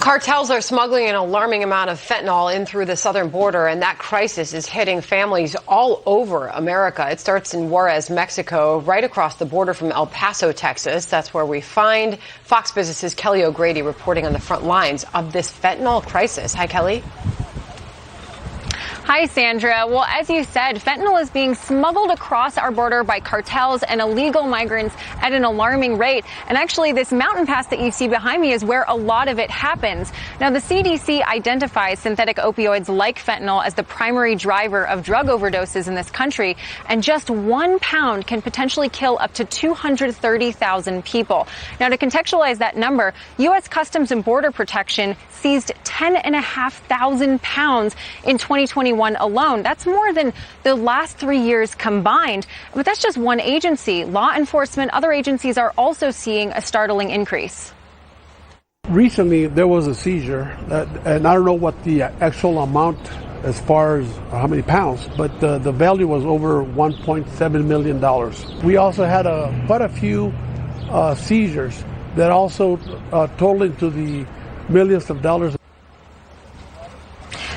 Cartels are smuggling an alarming amount of fentanyl in through the southern border, and that crisis is hitting families all over America. It starts in Juarez, Mexico, right across the border from El Paso, Texas. That's where we find Fox Business's Kelly O'Grady reporting on the front lines of this fentanyl crisis. Hi, Kelly. Hi, Sandra. Well, as you said, fentanyl is being smuggled across our border by cartels and illegal migrants at an alarming rate. And actually, this mountain pass that you see behind me is where a lot of it happens. Now, the CDC identifies synthetic opioids like fentanyl as the primary driver of drug overdoses in this country. And just 1 pound can potentially kill up to 230,000 people. Now, to contextualize that number, U.S. Customs and Border Protection seized 10,500 pounds in 2021 alone. That's more than the last 3 years combined. But that's just one agency. Law enforcement, other agencies are also seeing a startling increase. Recently, there was a seizure, and I don't know what the actual amount as far as how many pounds, but the value was over $1.7 million. We also had quite a few seizures that also totaled to the millions of dollars.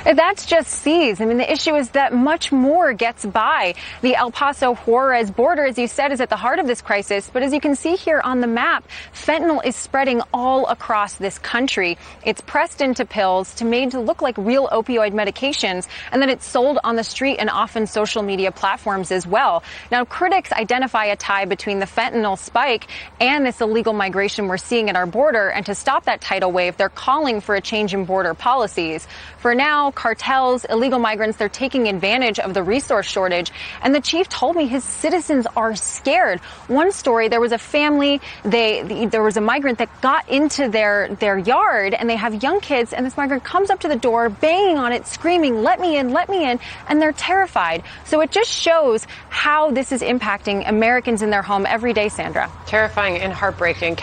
That's just seized. I mean, the issue is that much more gets by. The El Paso-Juarez border, as you said, is at the heart of this crisis. But as you can see here on the map, fentanyl is spreading all across this country. It's pressed into pills made to look like real opioid medications, and then it's sold on the street and often social media platforms as well. Now, critics identify a tie between the fentanyl spike and this illegal migration we're seeing at our border. And to stop that tidal wave, they're calling for a change in border policies. For now, cartels, illegal migrants, they're taking advantage of the resource shortage. And the chief told me his citizens are scared. One story, there was a family, there was a migrant that got into their yard, and they have young kids, and this migrant comes up to the door, banging on it, screaming, let me in, and they're terrified. So it just shows how this is impacting Americans in their home every day, Sandra. Terrifying and heartbreaking.